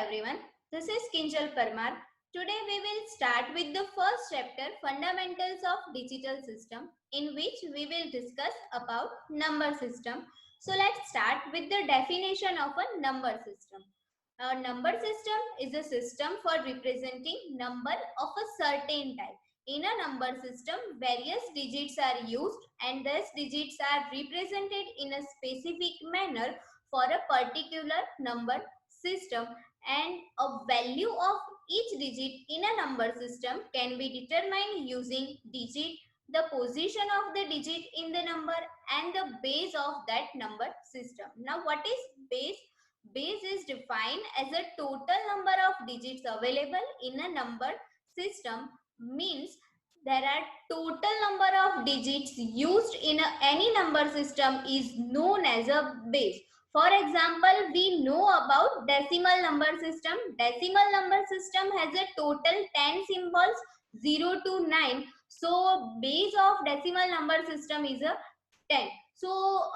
everyone. This is Kinjal Parmar. Today we will start with the first chapter, Fundamentals of Digital System, in which we will discuss about number system. So let's start with the definition of a number system. A number system is a system for representing number of a certain type. In a number system, various digits are used and these digits are represented in a specific manner for a particular number system, and a value of each digit in a number system can be determined using digit, the position of the digit in the number, and the base of that number system. Now what is base? Base is defined as a total number of digits available in a number system, means there are total number of digits used in any number system is known as a base. For example, we know about decimal number system. Decimal number system has a total 10 symbols, 0 to 9. So base of decimal number system is a 10. So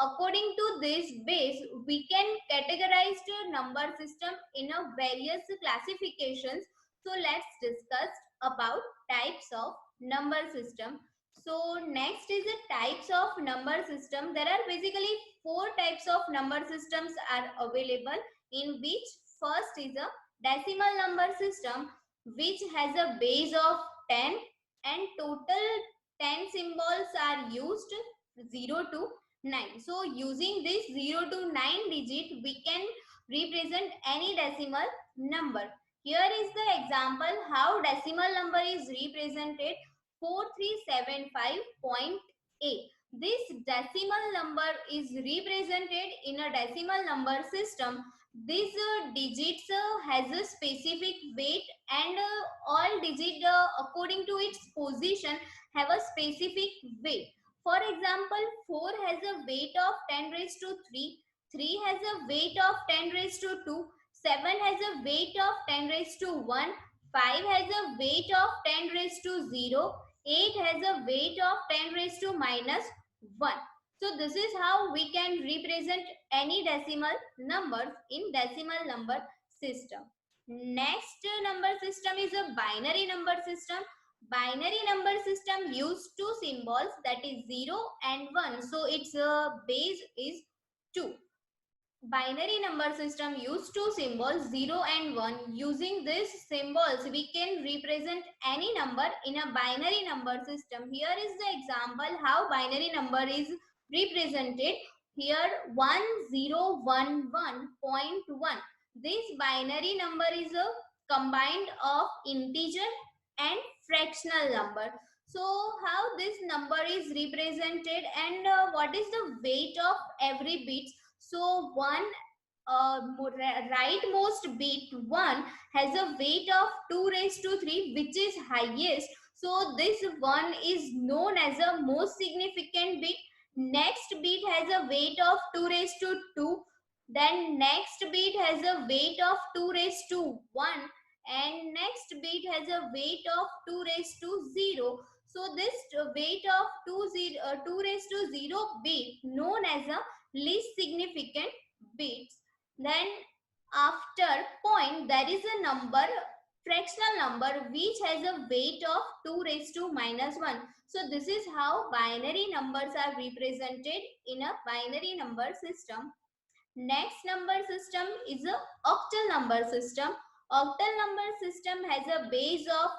according to this base, we can categorize the number system in a various classifications. So let's discuss about types of number system. So next is the types of number system. There are basically four types of number systems are available, in which first is a decimal number system, which has a base of 10 and total 10 symbols are used, 0 to 9. So using this 0 to 9 digit, we can represent any decimal number. Here is the example how decimal number is represented: 4375.8. This decimal number is represented in a decimal number system. This digits has a specific weight, and all digits according to its position have a specific weight. For example, 4 has a weight of 10 raised to 3, 3 has a weight of 10 raised to 2, 7 has a weight of 10 raised to 1, 5 has a weight of 10 raised to 0, 8 has a weight of 10 raised to minus 1. So this is how we can represent any decimal numbers in decimal number system. Next number system is a binary number system. Binary number system use two symbols, that is 0 and 1. So its base is 2. Binary number system use two symbols, 0 and 1. Using these symbols, we can represent any number in a binary number system. Here is the example how binary number is represented. Here 1011.1. This binary number is a combined of integer and fractional number. So how this number is represented, and what is the weight of every bit? So one rightmost bit 1 has a weight of 2 raised to 3, which is highest. So this 1 is known as a most significant bit. Next bit has a weight of 2 raised to 2. Then next bit has a weight of 2 raised to 1. And next bit has a weight of 2 raised to 0. So this weight of 2 raised to 0 bit known as a least significant bits. Then after point, there is a number, fractional number, which has a weight of 2 raised to minus 1. So this is how binary numbers are represented in a binary number system. Next number system is a octal number system. Octal number system has a base of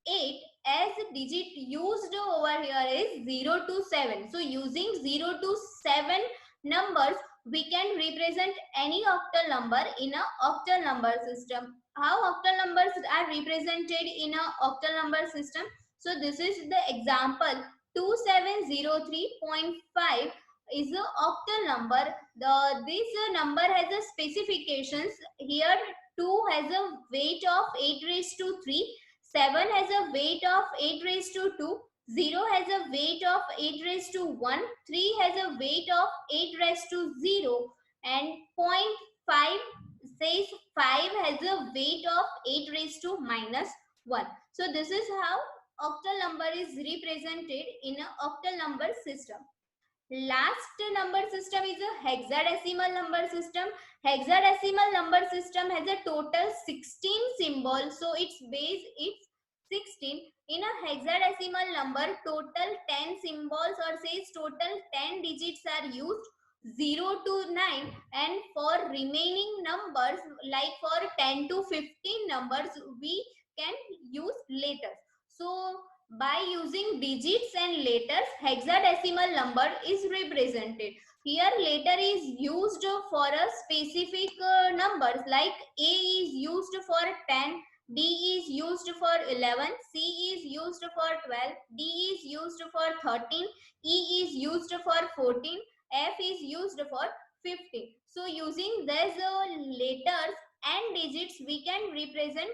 8, as digit used over here is 0 to 7. So using 0 to 7 numbers, we can represent any octal number in a octal number system. How octal numbers are represented in a octal number system? So this is the example. 2703.5 is a octal number. This number has a specifications. Here 2 has a weight of 8 raised to 3, 7 has a weight of 8 raised to 2, 0 has a weight of 8 raised to 1, 3 has a weight of 8 raised to 0, and 0.5 says 5 has a weight of 8 raised to minus 1. So this is how octal number is represented in an octal number system. Last number system is a hexadecimal number system. Hexadecimal number system has a total 16 symbols, so its base is 16. In a hexadecimal number, total 10 symbols or says total 10 digits are used, 0 to 9, and for remaining numbers like for 10 to 15 numbers we can use letters. So by using digits and letters, hexadecimal number is represented. Here letter is used for a specific numbers, like A is used for 10, D is used for 11, C is used for 12, D is used for 13, E is used for 14, F is used for 15. So using these letters and digits, we can represent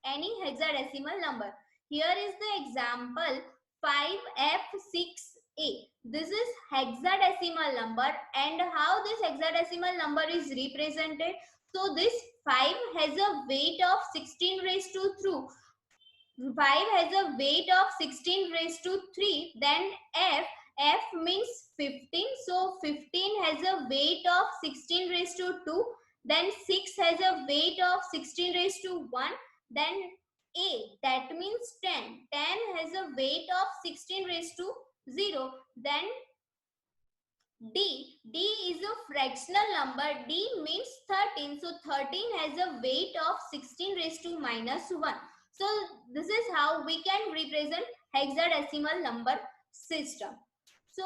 any hexadecimal number. Here is the example 5F6A. This is hexadecimal number, and how this hexadecimal number is represented. So this 5 has a weight of 16 raised to 3. 5 has a weight of 16 raised to 3. Then F means 15. So 15 has a weight of 16 raised to 2. Then 6 has a weight of 16 raised to 1. Then A, that means 10. 10 has a weight of 16 raised to 0. Then D is a fractional number. D means 13. So 13 has a weight of 16 raised to minus 1. So this is how we can represent hexadecimal number system. So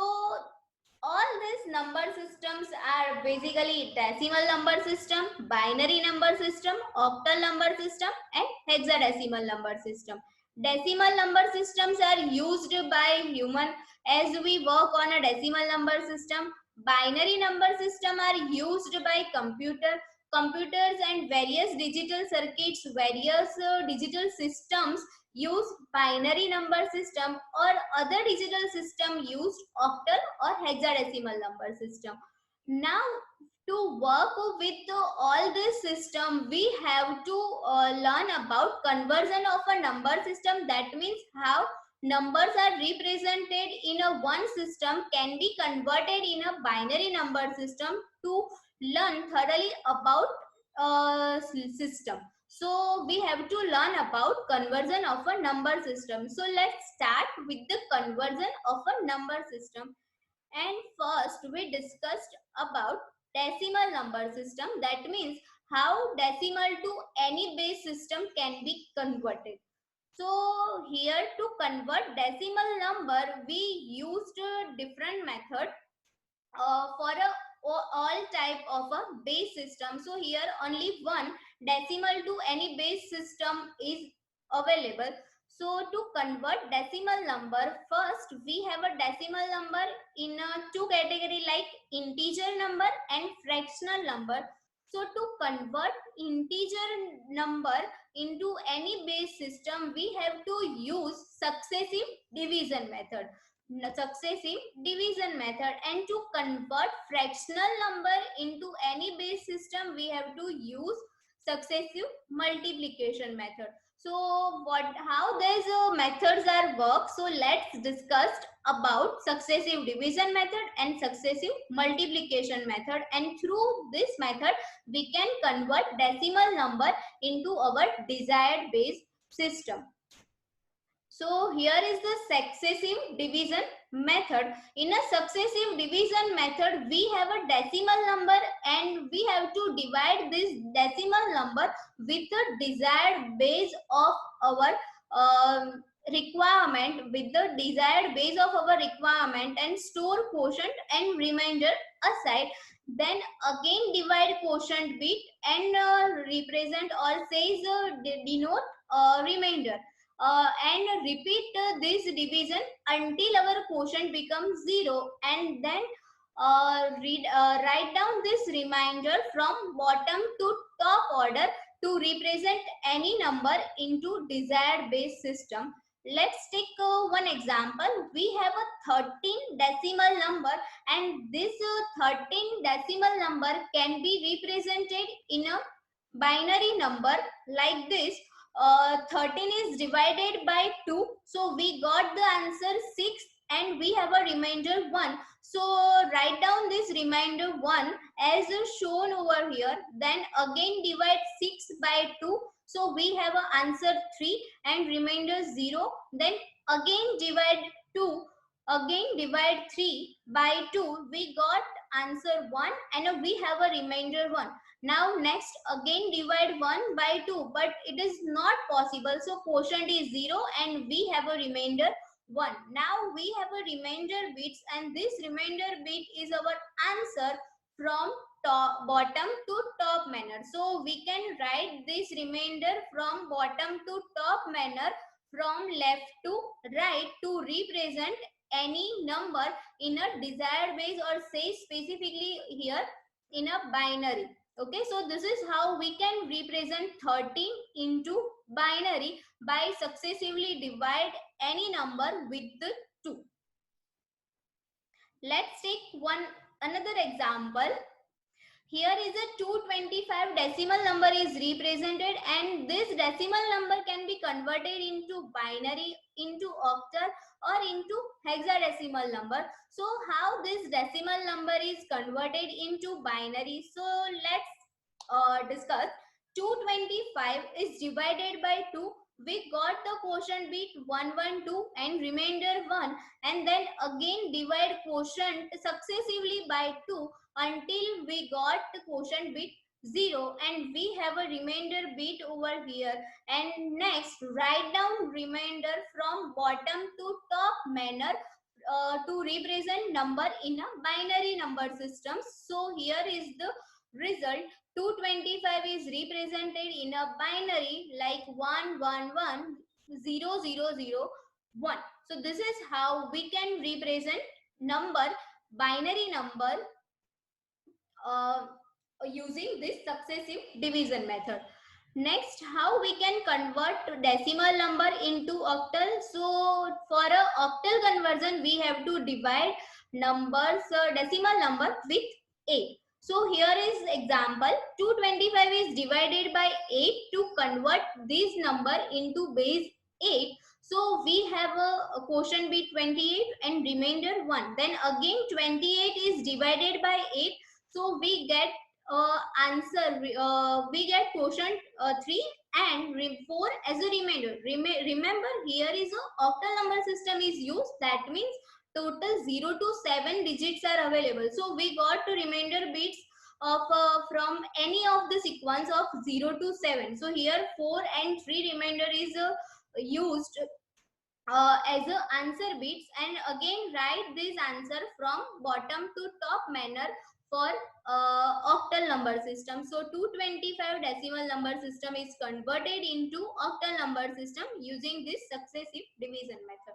all these number systems are basically decimal number system, binary number system, octal number system, and hexadecimal number system. Decimal number systems are used by human as we work on a decimal number system. Binary number system are used by computers and various digital circuits. Various digital systems use binary number system, or other digital system use octal or hexadecimal number system. Now to work with all this system, we have to learn about conversion of a number system. That means how numbers are represented in a one system can be converted in a binary number system. To learn thoroughly about system, so we have to learn about conversion of a number system. So let's start with the conversion of a number system. And first we discussed about decimal number system. That means how decimal to any base system can be converted. So here to convert decimal number, we used a different method for all type of a base system. So here only one decimal to any base system is available. So to convert decimal number, first we have a decimal number in two category, like integer number and fractional number. So to convert integer number into any base system, we have to use successive division method. Successive division method. And to convert fractional number into any base system, we have to use successive multiplication method. So how these methods are work? So let's discuss about successive division method and successive multiplication method, and through this method we can convert decimal number into our desired base system. So here is the successive division method. In a successive division method, we have a decimal number and we have to divide this decimal number with the desired base of our requirement, with the desired base of our requirement, and store quotient and remainder aside. Then again divide quotient with and represent or says denote remainder. And repeat this division until our quotient becomes 0, and then write down this remainder from bottom to top order to represent any number into desired base system. Let's take one example. We have a 13 decimal number, and this 13 decimal number can be represented in a binary number like this. 13 is divided by 2, so we got the answer 6 and we have a remainder 1. So write down this remainder 1 as shown over here. Then again divide 6 by 2. So we have an answer 3 and remainder 0. Then again divide 2. Again divide 3 by 2. We got answer 1 and we have a remainder 1. Now next again divide 1 by 2, but it is not possible. So quotient is 0 and we have a remainder 1. Now we have a remainder bits and this remainder bit is our answer from bottom to top manner. So we can write this remainder from bottom to top manner, from left to right, to represent any number in a desired base, or say specifically here in a binary. Okay, so this is how we can represent 13 into binary by successively divide any number with the 2. Let's take another example. Here is a 225 decimal number is represented, and this decimal number can be converted into binary, into octal, or into hexadecimal number. So how this decimal number is converted into binary? So let's discuss. 225 is divided by 2. We got the quotient bit 112 and remainder 1, and then again divide quotient successively by 2 until we got the quotient bit 0, and we have a remainder bit over here. And next write down remainder from bottom to top manner to represent number in a binary number system. So here is the result. 225 is represented in a binary like 1110001. So this is how we can represent number, binary number, using this successive division method. Next, how we can convert decimal number into octal? So for a octal conversion, we have to divide numbers, decimal number with 8. So here is example. 225 is divided by 8 to convert this number into base 8. So we have a quotient bit 28 and remainder 1. Then again 28 is divided by 8. So we get answer, we get quotient 3 and 4 as a remainder. Remember, here is a octal number system is used. That means total 0 to 7 digits are available. So we got the remainder bits of from any of the sequence of 0 to 7. So here 4 and 3 remainder is used as a answer bits, and again write this answer from bottom to top manner for octal number system. So 225 decimal number system is converted into octal number system using this successive division method.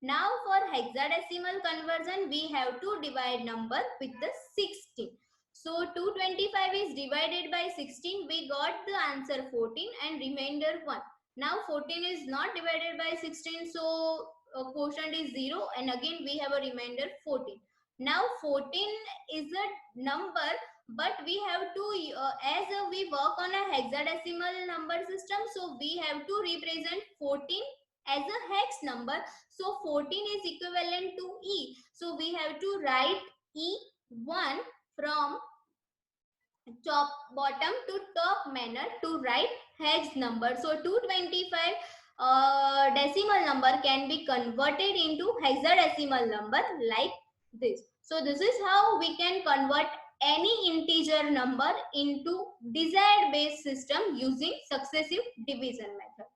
Now for hexadecimal conversion, we have to divide number with the 16. So 225 is divided by 16. We got the answer 14 and remainder 1. Now 14 is not divided by 16, so quotient is 0, and again we have a remainder 14. Now 14 is a number, but we have to, as we work on a hexadecimal number system, so we have to represent 14 as a hex number. So 14 is equivalent to E. So we have to write E1 from bottom to top manner to write hex number. So 225 decimal number can be converted into hexadecimal number like this. So this is how we can convert any integer number into desired base system using successive division method.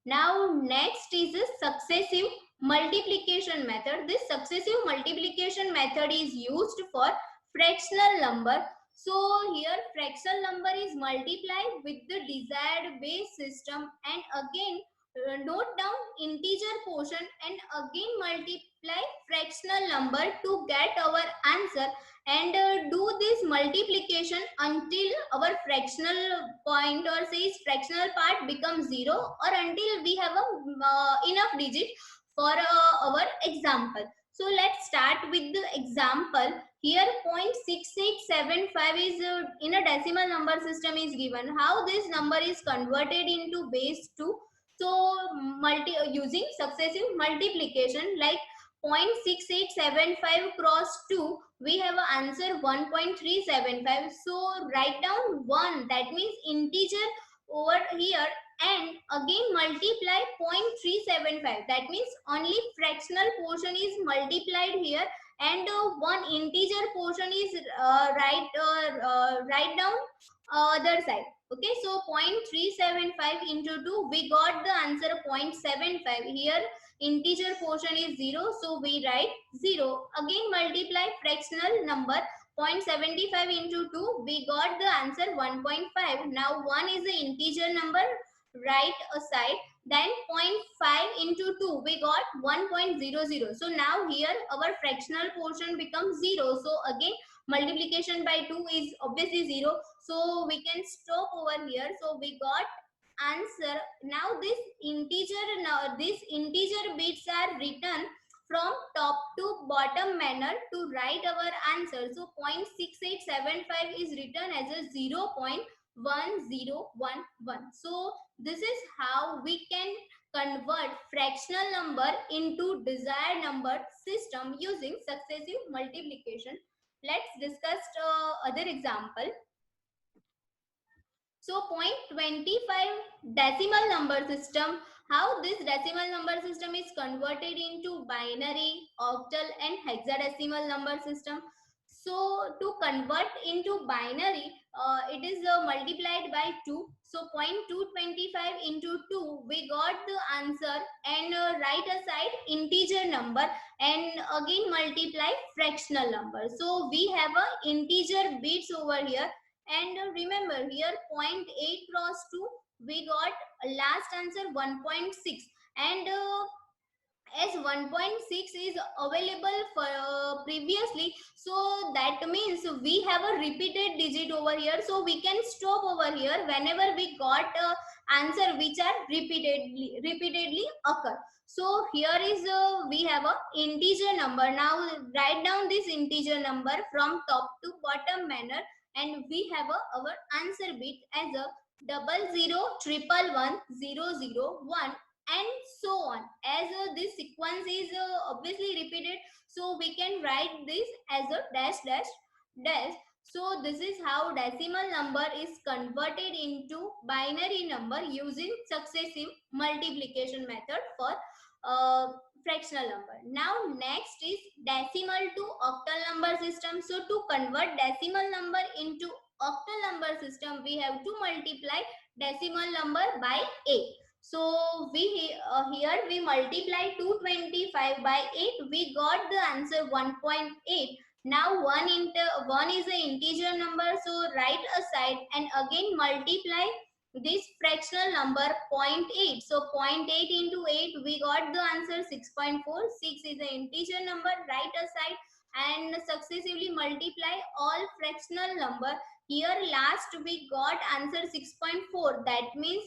Now next is a successive multiplication method. This successive multiplication method is used for fractional number. So here fractional number is multiplied with the desired base system, and again note down integer quotient and again multiply fractional number to get our answer, and do this multiplication until our fractional point, or says fractional part, becomes 0, or until we have a enough digit for our example. So let's start with the example. Here 0.6875 is in a decimal number system is given. How this number is converted into base 2? So using successive multiplication, like 0.6875 cross 2, we have an answer 1.375. So write down 1, that means integer over here, and again multiply 0.375, that means only fractional portion is multiplied here, and one integer portion is write down other side. Okay, so 0.375 into 2, we got the answer 0.75. Here integer portion is 0, so we write 0. Again multiply fractional number 0.75 into 2, we got the answer 1.5. Now 1 is the integer number, right aside, then 0.5 into 2, we got 1.00. So now here our fractional portion becomes 0. So again multiplication by 2 is obviously 0, so we can stop over here. So we got answer. Now this integer bits are written from top to bottom manner to write our answer. So 0.6875 is written as a 0.1011. So this is how we can convert fractional number into desired number system using successive multiplication. Let's discuss other example. So 0.25 decimal number system, how this decimal number system is converted into binary, octal and hexadecimal number system. So to convert into binary, it is multiplied by 2. So 0.225 into 2, we got the answer, and right aside integer number, and again multiply fractional number. So we have a integer bits over here. And remember here 0.8 cross 2, we got last answer 1.6, and as 1.6 is available for previously, so that means we have a repeated digit over here, so we can stop over here whenever we got answer which are repeatedly occur. So here is we have a integer number. Now write down this integer number from top to bottom manner, and we have our answer bit as a 00111001, and so on. As this sequence is obviously repeated, so we can write this as a dash dash dash. So this is how decimal number is converted into binary number using successive multiplication method for fractional number. Now next is decimal to octal number system. So to convert decimal number into octal number system, we have to multiply decimal number by 8. So we here we multiply 225 by 8, we got the answer 1.8. Now 1 is an integer number, so write aside, and again multiply this fractional number 0.8. So 0.8 into 8, we got the answer 6.4. 6 is an integer number, write aside, and successively multiply all fractional number. Here last we got answer 6.4, that means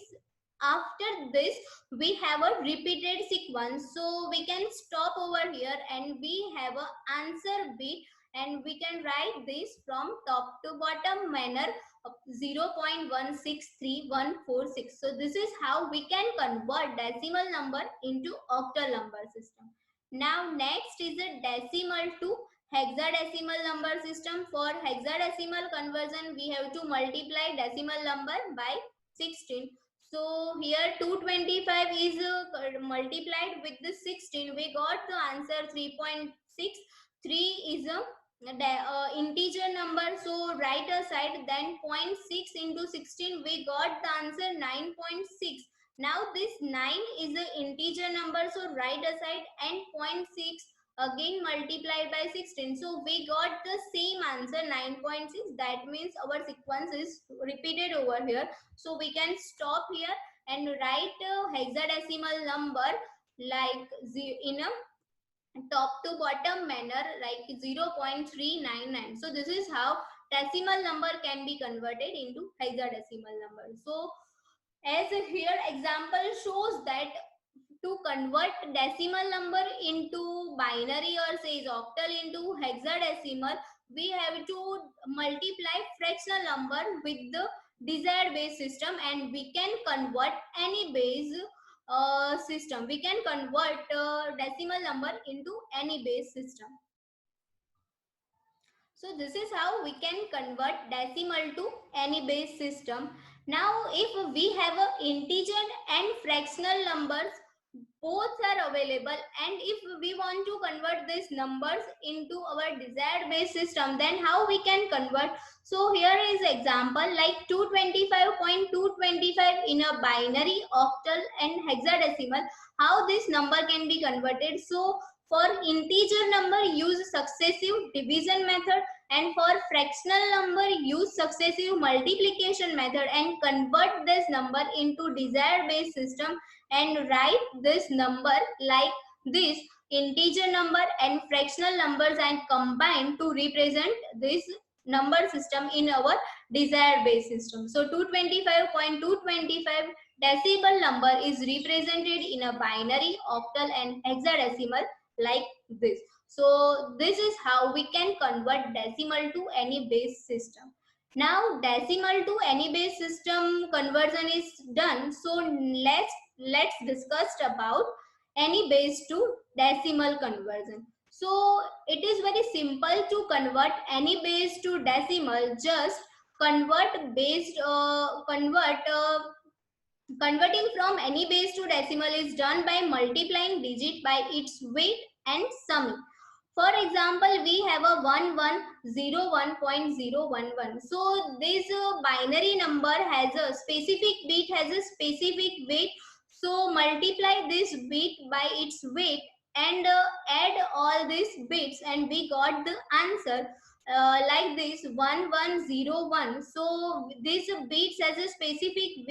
after this we have a repeated sequence, so we can stop over here and we have a answer bit, and we can write this from top to bottom manner of 0.163146. So this is how we can convert decimal number into octal number system. Now next is a decimal to hexadecimal number system. For hexadecimal conversion, we have to multiply decimal number by 16. So here 225 is multiplied with the 16. We got the answer 3.6. 3 is a integer number, so write aside, then 0.6 into 16, we got the answer 9.6. Now this 9 is an integer number, so write aside, and 0.6 again multiplied by 16, so we got the same answer 9.6. That means our sequence is repeated over here, so we can stop here and write a hexadecimal number like in a top to bottom manner like 0.399. So this is how decimal number can be converted into hexadecimal number. So as here example shows that to convert decimal number into binary, or says octal into hexadecimal, we have to multiply fractional number with the desired base system, and we can convert any base system. We can convert decimal number into any base system. So this is how we can convert decimal to any base system. Now if we have a integer and fractional numbers, both are available, and if we want to convert these numbers into our desired base system, then how we can convert? So here is example like 225.225 in a binary, octal and hexadecimal. How this number can be converted? So for integer number, use successive division method, and for fractional number, use successive multiplication method and convert this number into desired base system and write this number like this: integer number and fractional numbers and combine to represent this number system in our desired base system. So 225.225 decimal number is represented in a binary, octal and hexadecimal like this. So this is how we can convert decimal to any base system. Now decimal to any base system conversion is done. So let's discuss about any base to decimal conversion. So it is very simple to convert any base to decimal. Just converting from any base to decimal is done by multiplying digit by its weight and summing. For example, we have a 1101.011. So this binary number has a specific bit, has a specific weight. So multiply this bit by its weight and add all these bits, and we got the answer like this 1101. So this bits has a specific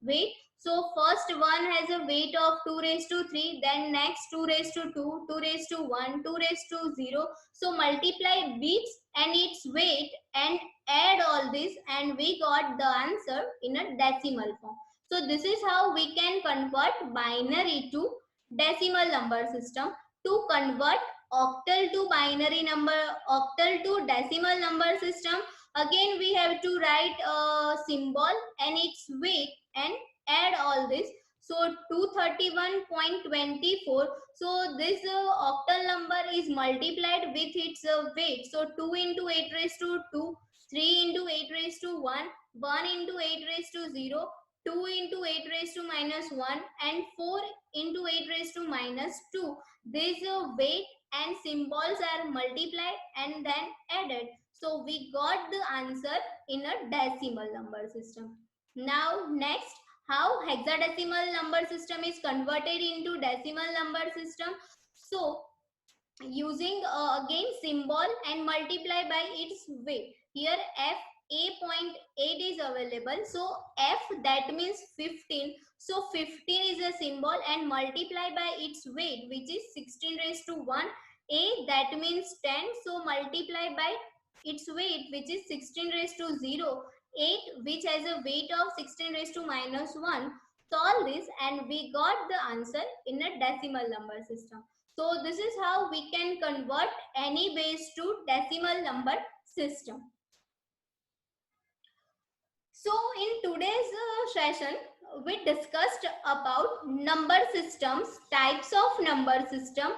weight. So first one has a weight of 2 raised to 3, then next 2 raised to 2, 2 raised to 1, 2 raised to 0. So multiply bits and its weight and add all this, and we got the answer in a decimal form. So this is how we can convert binary to decimal number system. To convert octal to binary number, octal to decimal number system, again we have to write a symbol and its weight and add all this. So 231.24. So this octal number is multiplied with its weight. So 2 into 8 raised to 2, 3 into 8 raised to 1, 1 into 8 raised to 0, 2 into 8 raised to minus 1, and 4 into 8 raised to minus 2. These weight and symbols are multiplied and then added. So we got the answer in a decimal number system. Now next, how hexadecimal number system is converted into decimal number system. So using again symbol and multiply by its weight. Here f a.8 is available, so f that means 15. So 15 is a symbol and multiply by its weight, which is 16 raised to 1. A that means 10, so multiply by its weight, which is 16 raised to 0. 8 which has a weight of 16 raised to minus 1. Solve this and we got the answer in a decimal number system. So this is how we can convert any base to decimal number system. So in today's session, we discussed about number systems, types of number system,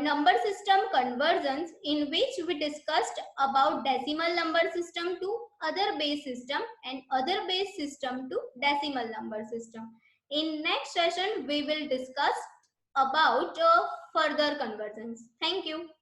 number system conversions, in which we discussed about decimal number system to other base system and other base system to decimal number system. In next session, we will discuss about further conversions. Thank you.